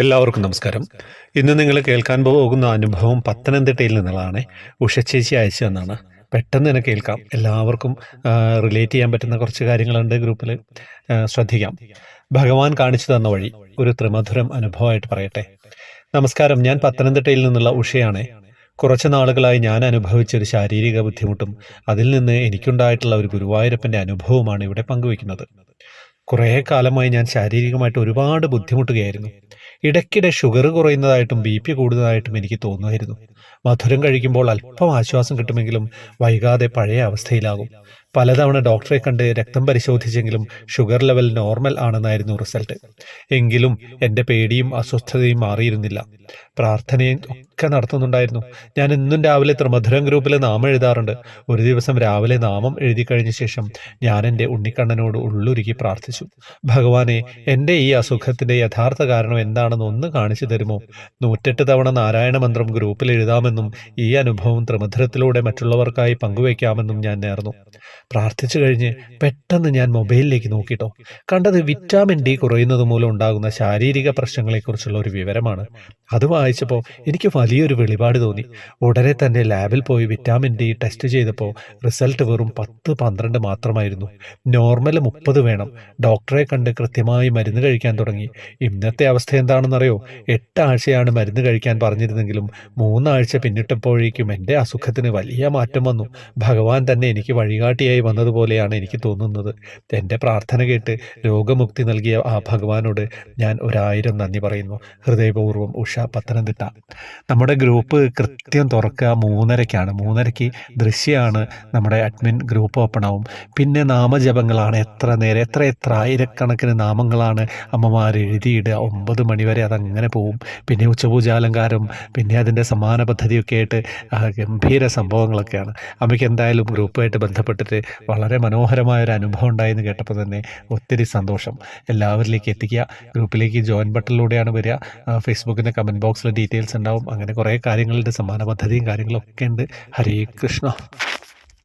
എല്ലാവർക്കും നമസ്കാരം. ഇന്ന് നിങ്ങൾ കേൾക്കാൻ പോകുന്ന അനുഭവം പത്തനംതിട്ടയിൽ നിന്നുള്ളതാണ്. ഉഷ ചേച്ചി അയച്ചു തന്നാണ്. പെട്ടെന്ന് തന്നെ കേൾക്കാം. എല്ലാവർക്കും റിലേറ്റ് ചെയ്യാൻ പറ്റുന്ന കുറച്ച് കാര്യങ്ങളുണ്ട് ഗ്രൂപ്പിൽ. ശ്രദ്ധിക്കാം. ഭഗവാൻ കാണിച്ചു തന്ന വഴി ഒരു ത്രിമധുരം അനുഭവമായിട്ട് പറയട്ടെ. നമസ്കാരം, ഞാൻ പത്തനംതിട്ടയിൽ നിന്നുള്ള ഉഷയാണ്. കുറച്ച് നാളുകളായി ഞാൻ അനുഭവിച്ച ഒരു ശാരീരിക ബുദ്ധിമുട്ടും അതിൽ നിന്ന് എനിക്കുണ്ടായിട്ടുള്ള ഒരു ഗുരുവായൂരപ്പൻ്റെ അനുഭവമാണ് ഇവിടെ പങ്കുവയ്ക്കുന്നത്. കുറേ കാലമായി ഞാൻ ശാരീരികമായിട്ട് ഒരുപാട് ബുദ്ധിമുട്ടുകയായിരുന്നു. ഇടയ്ക്കിടെ ഷുഗർ കുറയുന്നതായിട്ടും ബി പി കൂടുന്നതായിട്ടും എനിക്ക് തോന്നുമായിരുന്നു. മധുരം കഴിക്കുമ്പോൾ അല്പം ആശ്വാസം കിട്ടുമെങ്കിലും വൈകാതെ പഴയ അവസ്ഥയിലാകും. പലതവണ ഡോക്ടറെ കണ്ട് രക്തം പരിശോധിച്ചെങ്കിലും ഷുഗർ ലെവൽ നോർമൽ ആണെന്നായിരുന്നു റിസൾട്ട്. എങ്കിലും എൻ്റെ പേടിയും അസ്വസ്ഥതയും മാറിയിരുന്നില്ല. പ്രാർത്ഥനയും ഒക്കെ നടത്തുന്നുണ്ടായിരുന്നു. ഞാൻ ഇന്നും രാവിലെ ത്രിമധുരം ഗ്രൂപ്പിൽ നാമം എഴുതാറുണ്ട്. ഒരു ദിവസം രാവിലെ നാമം എഴുതി കഴിഞ്ഞ ശേഷം ഞാൻ എൻ്റെ ഉണ്ണിക്കണ്ണനോട് ഉള്ളുരുക്കി പ്രാർത്ഥിച്ചു. ഭഗവാനെ, എൻ്റെ ഈ അസുഖത്തിൻ്റെ യഥാർത്ഥ കാരണം എന്താണെന്ന് ഒന്ന് കാണിച്ചു തരുമോ? 108 തവണ നാരായണ മന്ത്രം ഗ്രൂപ്പിൽ എഴുതാമെന്നും ഈ അനുഭവം ത്രിമധുരത്തിലൂടെ മറ്റുള്ളവർക്കായി പങ്കുവയ്ക്കാമെന്നും ഞാൻ നേർന്നു. പ്രാർത്ഥിച്ചു കഴിഞ്ഞ് പെട്ടെന്ന് ഞാൻ മൊബൈലിലേക്ക് നോക്കിട്ടോ. കണ്ടത് വിറ്റാമിൻ ഡി കുറയുന്നത് മൂലം ഉണ്ടാകുന്ന ശാരീരിക പ്രശ്നങ്ങളെക്കുറിച്ചുള്ള ഒരു വിവരമാണ്. അത് വായിച്ചപ്പോൾ എനിക്ക് വലിയൊരു വെളിപാട് തോന്നി. ഉടനെ തന്നെ ലാബിൽ പോയി വിറ്റാമിൻ ഡി ടെസ്റ്റ് ചെയ്തപ്പോൾ റിസൾട്ട് വെറും 10-12 മാത്രമായിരുന്നു. നോർമൽ 30 വേണം. ഡോക്ടറെ കണ്ട് കൃത്യമായി മരുന്ന് കഴിക്കാൻ തുടങ്ങി. ഇന്നത്തെ അവസ്ഥ എന്താണെന്നറിയോ? 8 ആഴ്ചയാണ് മരുന്ന് കഴിക്കാൻ പറഞ്ഞിരുന്നെങ്കിലും 3 ആഴ്ച പിന്നിട്ടപ്പോഴേക്കും എൻ്റെ അസുഖത്തിന് വലിയ മാറ്റം വന്നു. ഭഗവാൻ തന്നെ എനിക്ക് വഴികാട്ടിയായി വന്നതുപോലെയാണ് എനിക്ക് തോന്നുന്നത്. എൻ്റെ പ്രാർത്ഥന കേട്ട് രോഗമുക്തി നൽകിയ ആ ഭഗവാനോട് ഞാൻ 1000 നന്ദി പറയുന്നു. ഹൃദയപൂർവ്വം, ഉഷ, പത്തനംതിട്ട. നമ്മുടെ ഗ്രൂപ്പ് കൃത്യം തുറക്കുക 3:30-ക്കാണ്. 3:30-ക്ക് ദൃശ്യമാണ്. നമ്മുടെ അഡ്മിൻ ഗ്രൂപ്പ് ഓപ്പൺ ആവും. പിന്നെ നാമജപങ്ങളാണ്. എത്ര ആയിരക്കണക്കിന് നാമങ്ങളാണ് അമ്മമാർ എഴുതിയിടുക. 9 മണിവരെ അതങ്ങനെ പോവും. പിന്നെ ഉച്ചപൂജാലങ്കാരം, പിന്നെ അതിൻ്റെ സമാന പദ്ധതിയൊക്കെ ആയിട്ട് ഗംഭീര സംഭവങ്ങളൊക്കെയാണ്. അമ്മയ്ക്ക് എന്തായാലും ഗ്രൂപ്പുമായിട്ട് ബന്ധപ്പെട്ടിട്ട് വളരെ മനോഹരമായൊരു അനുഭവം ഉണ്ടായെന്ന് കേട്ടപ്പോൾ തന്നെ ഒത്തിരി സന്തോഷം. എല്ലാവരിലേക്ക് എത്തിക്കുക. ഗ്രൂപ്പിലേക്ക് ജോയിൻ ബട്ടണിലൂടെയാണ് വരിക. ഫേസ്ബുക്കിൻ്റെ കമൻറ്റ് ബോക്സിൽ ഡീറ്റെയിൽസ് ഉണ്ടാവും. അങ്ങനെ കുറേ കാര്യങ്ങളുടെ സമാന പദ്ധതിയും കാര്യങ്ങളൊക്കെ ഉണ്ട്. ഹരേ കൃഷ്ണ.